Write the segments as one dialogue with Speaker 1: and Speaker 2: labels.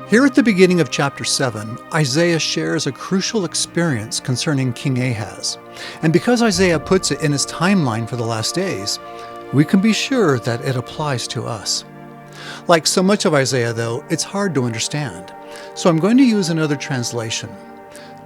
Speaker 1: Here at the beginning of chapter 7, Isaiah shares a crucial experience concerning King Ahaz. And because Isaiah puts it in his timeline for the last days, we can be sure that it applies to us. Like so much of Isaiah, though, it's hard to understand. So I'm going to use another translation.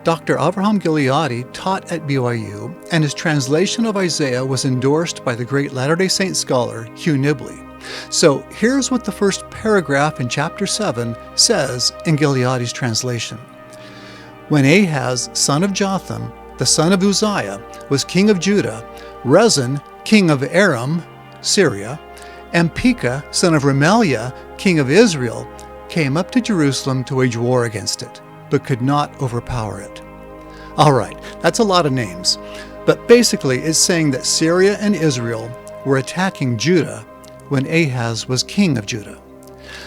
Speaker 1: Dr. Avraham Gileadi taught at BYU, and his translation of Isaiah was endorsed by the great Latter-day Saint scholar Hugh Nibley. So here's what the first paragraph in chapter 7 says in Gileadi's translation. When Ahaz, son of Jotham, the son of Uzziah, was king of Judah, Rezin, king of Aram, Syria, and Pekah, son of Remaliah, king of Israel, came up to Jerusalem to wage war against it, but could not overpower it. All right, that's a lot of names, but basically it's saying that Syria and Israel were attacking Judah when Ahaz was king of Judah.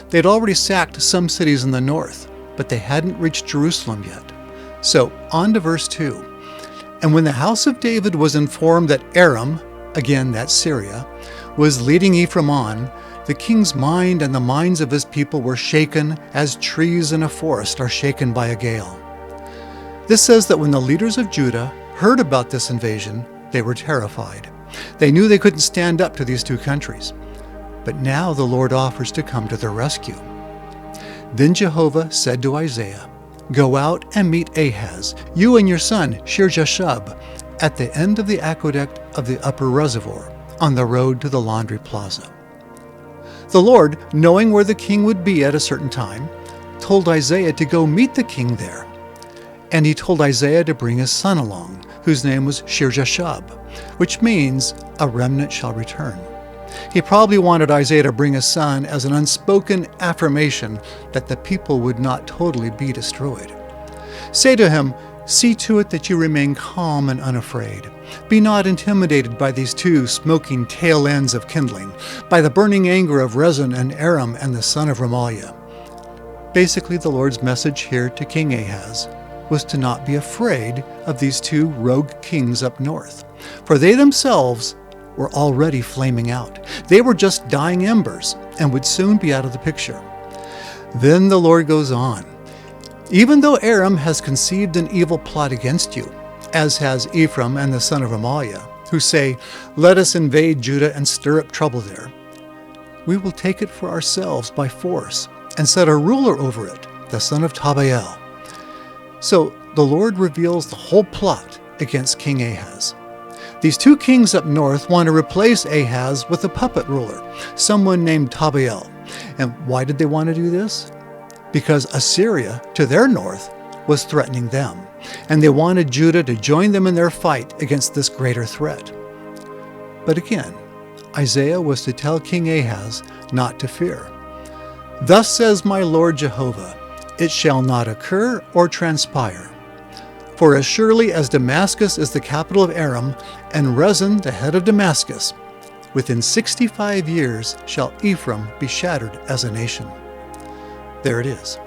Speaker 1: They'd already sacked some cities in the north, but they hadn't reached Jerusalem yet. So on to verse 2. And when the house of David was informed that Aram, again that's Syria, was leading Ephraim on, the king's mind and the minds of his people were shaken as trees in a forest are shaken by a gale. This says that when the leaders of Judah heard about this invasion, they were terrified. They knew they couldn't stand up to these two countries. But now the Lord offers to come to their rescue. Then Jehovah said to Isaiah, "Go out and meet Ahaz, you and your son Shir-Jashub, at the end of the aqueduct of the upper reservoir, on the road to the laundry plaza." The Lord, knowing where the king would be at a certain time, told Isaiah to go meet the king there. And he told Isaiah to bring his son along, whose name was Shir-Jashub, which means a remnant shall return. He probably wanted Isaiah to bring his son as an unspoken affirmation that the people would not totally be destroyed. Say to him, "See to it that you remain calm and unafraid. Be not intimidated by these two smoking tail ends of kindling, by the burning anger of Rezin and Aram and the son of Remaliah." Basically, the Lord's message here to King Ahaz was to not be afraid of these two rogue kings up north, for they themselves were already flaming out. They were just dying embers and would soon be out of the picture. Then the Lord goes on. Even though Aram has conceived an evil plot against you, as has Ephraim and the son of Remaliah, who say, "Let us invade Judah and stir up trouble there," we will take it for ourselves by force and set a ruler over it, the son of Tabael. So the Lord reveals the whole plot against King Ahaz. These two kings up north want to replace Ahaz with a puppet ruler, someone named Tabael. And why did they want to do this? Because Assyria, to their north, was threatening them, and they wanted Judah to join them in their fight against this greater threat. But again, Isaiah was to tell King Ahaz not to fear. "Thus says my Lord Jehovah, it shall not occur or transpire. For as surely as Damascus is the capital of Aram, and Rezin the head of Damascus, within 65 years shall Ephraim be shattered as a nation." There it is.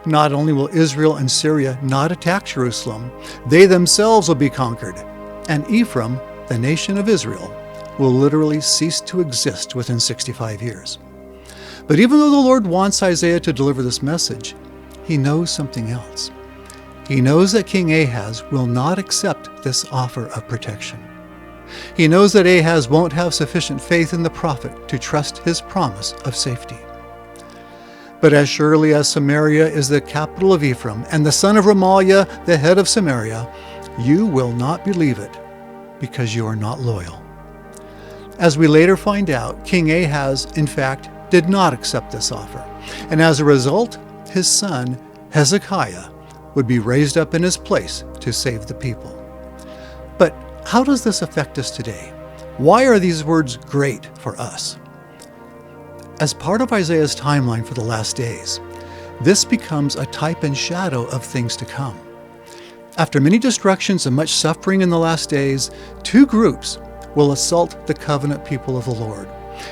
Speaker 1: Not only will Israel and Syria not attack Jerusalem, they themselves will be conquered, and Ephraim, the nation of Israel, will literally cease to exist within 65 years. But even though the Lord wants Isaiah to deliver this message, he knows something else. He knows that King Ahaz will not accept this offer of protection. He knows that Ahaz won't have sufficient faith in the prophet to trust his promise of safety. "But as surely as Samaria is the capital of Ephraim, and the son of Remaliah the head of Samaria, you will not believe it, because you are not loyal." As we later find out, King Ahaz, in fact, did not accept this offer, and as a result, his son, Hezekiah, would be raised up in his place to save the people. But how does this affect us today? Why are these words great for us? As part of Isaiah's timeline for the last days, this becomes a type and shadow of things to come. After many destructions and much suffering in the last days, two groups will assault the covenant people of the Lord.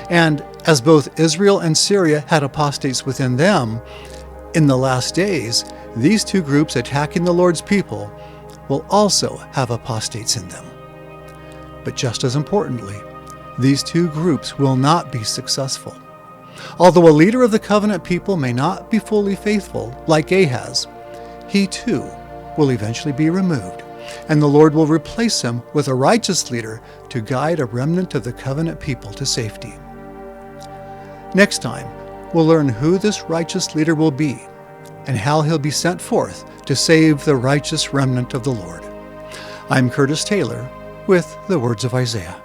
Speaker 1: And as both Israel and Syria had apostates within them, in the last days, these two groups attacking the Lord's people will also have apostates in them. But just as importantly, these two groups will not be successful. Although a leader of the covenant people may not be fully faithful, like Ahaz, he too will eventually be removed, and the Lord will replace him with a righteous leader to guide a remnant of the covenant people to safety. Next time, we'll learn who this righteous leader will be and how he'll be sent forth to save the righteous remnant of the Lord. I'm Curtis Taylor with the Words of Isaiah.